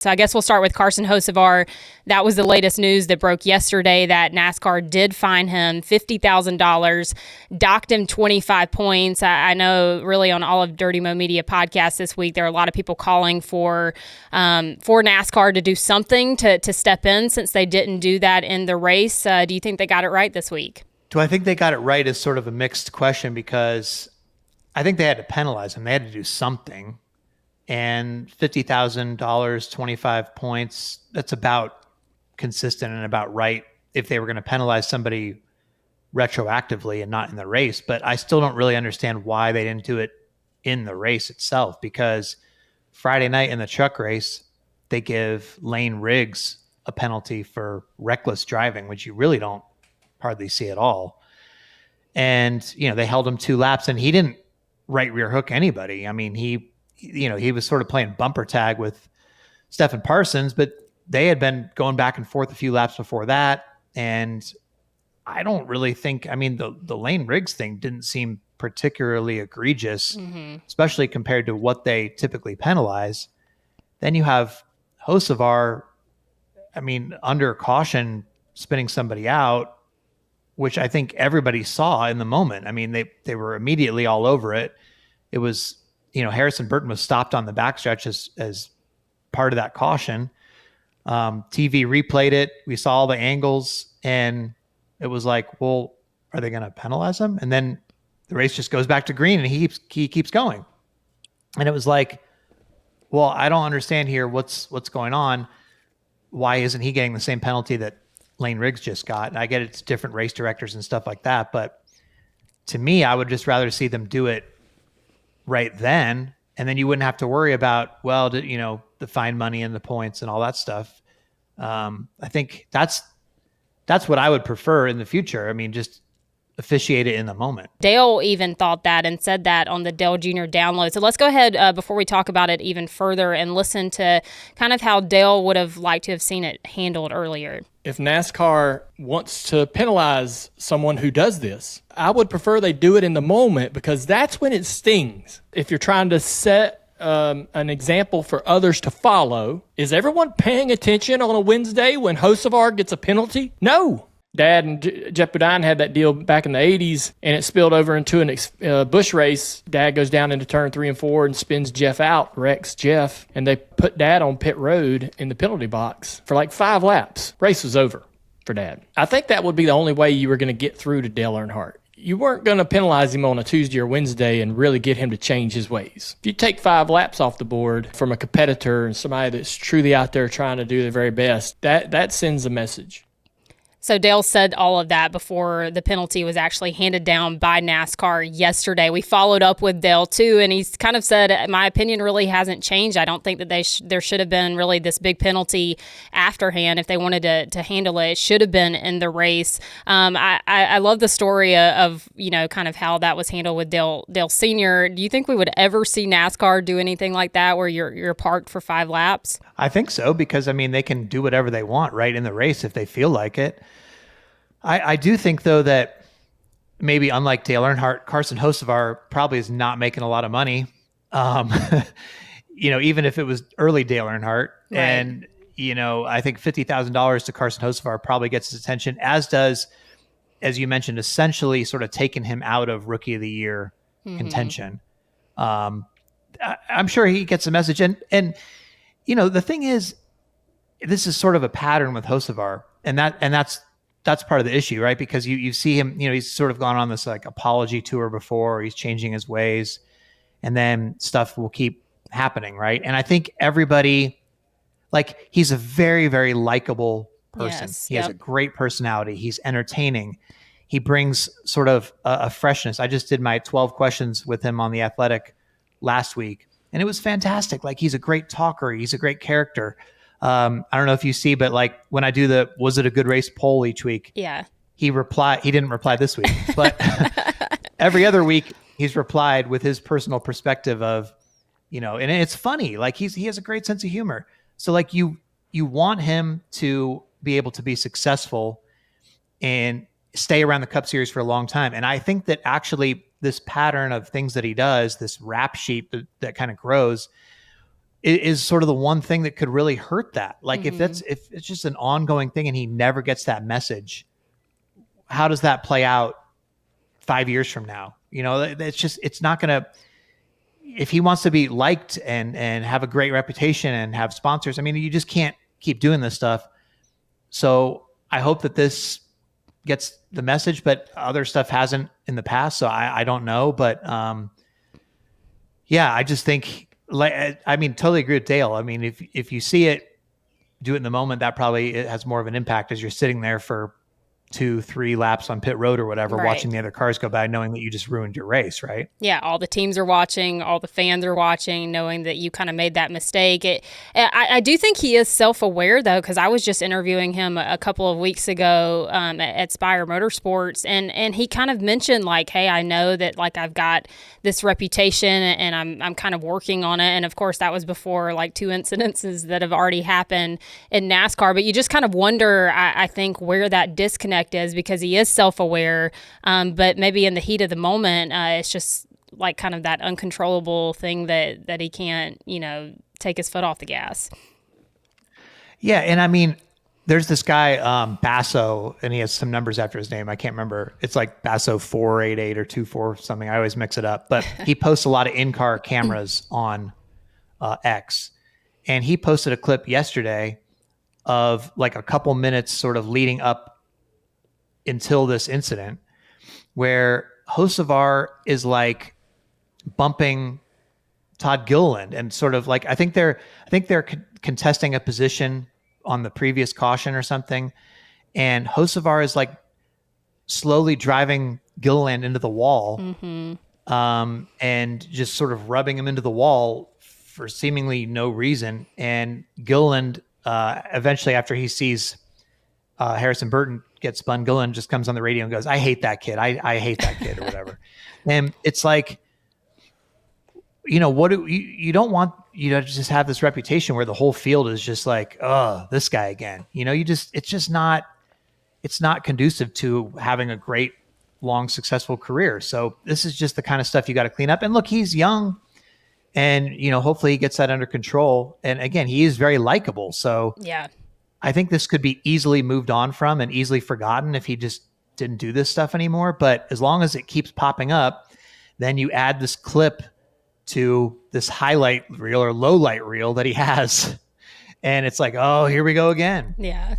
So I guess we'll start with Carson Hocevar. That was the latest news that broke yesterday, that NASCAR did fine him $50,000, docked him 25 points. I know really on all of Dirty Mo Media podcasts this week, there are a lot of people calling for NASCAR to do something to step in, since they didn't do that in the race. Do you think they got it right this week? Do I think they got it right is sort of a mixed question, because I think they had to penalize him. They had to do something. And $50,000, 25 points, that's about consistent and about right if they were going to penalize somebody retroactively and not in the race. But I still don't really understand why they didn't do it in the race itself, because Friday night in the truck race, they give Lane Riggs a penalty for reckless driving, which you really don't hardly see at all. And, they held him 2 laps, and he didn't right rear hook anybody. I mean, he was sort of playing bumper tag with Stephen Parsons, but they had been going back and forth a few laps before that. And I don't really think, the Lane Riggs thing didn't seem particularly egregious, especially compared to what they typically penalize. Then you have Hocevar, under caution, spinning somebody out, which I think everybody saw in the moment. They were immediately all over it. It was, Harrison Burton was stopped on the backstretch as part of that caution. TV replayed it. We saw all the angles, and it was like, well, are they going to penalize him? And then the race just goes back to green, and he keeps going. And it was like, well, I don't understand here. What's going on? Why isn't he getting the same penalty that Lane Riggs just got? And I get it's different race directors and stuff like that, but to me, I would just rather see them do it right then, and then you wouldn't have to worry about, the fine money and the points and all that stuff. I think that's what I would prefer in the future. Just officiate it in the moment. Dale even thought that and said that on the Dale Jr. download. So let's go ahead before we talk about it even further and listen to kind of how Dale would have liked to have seen it handled earlier. If NASCAR wants to penalize someone who does this, I would prefer they do it in the moment, because that's when it stings. If you're trying to set an example for others to follow, is everyone paying attention on a Wednesday when Hocevar gets a penalty? No. Dad and Jeff Bodine had that deal back in the 80s, and it spilled over into a Busch race. Dad goes down into turn 3 and 4 and spins Jeff out, wrecks Jeff, and they put Dad on pit road in the penalty box for like 5 laps. Race was over for Dad. I think that would be the only way you were going to get through to Dale Earnhardt. You weren't going to penalize him on a Tuesday or Wednesday and really get him to change his ways. If you take 5 laps off the board from a competitor and somebody that's truly out there trying to do their very best, that sends a message. So Dale said all of that before the penalty was actually handed down by NASCAR yesterday. We followed up with Dale too, and he's kind of said, my opinion really hasn't changed. I don't think that there should have been really this big penalty afterhand. If they wanted to handle it, it should have been in the race. I love the story of kind of how that was handled with Dale Sr. Do you think we would ever see NASCAR do anything like that, where you're parked for 5 laps? I think so, because they can do whatever they want right in the race if they feel like it. I do think, though, that maybe unlike Dale Earnhardt, Carson Hocevar probably is not making a lot of money. Even if it was early Dale Earnhardt. Right. And, I think $50,000 to Carson Hocevar probably gets his attention, as does, as you mentioned, essentially sort of taking him out of Rookie of the Year contention. I'm sure he gets a message. And the thing is, this is sort of a pattern with Hocevar, and that's part of the issue, right? Because you see him, he's sort of gone on this like apology tour before, he's changing his ways, and then stuff will keep happening, right? And I think everybody, he's a very, very likable person. Yes, he has a great personality. He's entertaining. He brings sort of a freshness. I just did my 12 questions with him on The Athletic last week, and it was fantastic. He's a great talker. He's a great character. I don't know if you see, but when I do the "was it a good race" poll each week, yeah, he didn't reply this week, but every other week he's replied with his personal perspective of, and it's funny. He has a great sense of humor. So you want him to be able to be successful and stay around the Cup Series for a long time. And I think that actually this pattern of things that he does, this rap sheet that kind of grows, is sort of the one thing that could really hurt that. Like if it's just an ongoing thing and he never gets that message, how does that play out 5 years from now? It's not going to, if he wants to be liked and have a great reputation and have sponsors, I mean, you just can't keep doing this stuff. So I hope that this gets the message, but other stuff hasn't in the past. So I don't know, but I just think, totally agree with Dale. I mean, if you see it, do it in the moment, that probably it has more of an impact as you're sitting there for 2-3 laps on pit road or whatever, Right. watching the other cars go by, knowing that you just ruined your race, right? Yeah, all the teams are watching, all the fans are watching, knowing that you kind of made that mistake. I do think he is self-aware, though, because I was just interviewing him a couple of weeks ago at Spire Motorsports, and he kind of mentioned, like, hey, I know that, like, I've got this reputation, and I'm kind of working on it. And, of course, that was before, like, 2 incidences that have already happened in NASCAR. But you just kind of wonder, I think, where that disconnect is, because he is self-aware, but maybe in the heat of the moment, it's just like kind of that uncontrollable thing that he can't, take his foot off the gas. Yeah, and I mean, there's this guy Basso, and he has some numbers after his name. I can't remember. It's like Basso 488 or 24 something. I always mix it up. But he posts a lot of in-car cameras on X, and he posted a clip yesterday of like a couple minutes sort of leading up until this incident, where Hocevar is like bumping Todd Gilliland, and sort of like I think they're contesting a position on the previous caution or something, and Hocevar is like slowly driving Gilliland into the wall, and just sort of rubbing him into the wall for seemingly no reason. And Gilliland eventually, after he sees Harrison Burton get spun, Gilliland just comes on the radio and goes, I hate that kid. I hate that kid or whatever. And it's like, what do you don't want, to just have this reputation where the whole field is just like, oh, this guy again, it's not conducive to having a great, long, successful career. So this is just the kind of stuff you got to clean up. And look, he's young, and, hopefully he gets that under control. And again, he is very likable. So yeah, I think this could be easily moved on from and easily forgotten if he just didn't do this stuff anymore. But as long as it keeps popping up, then you add this clip to this highlight reel or low light reel that he has. And it's like, oh, here we go again. Yeah.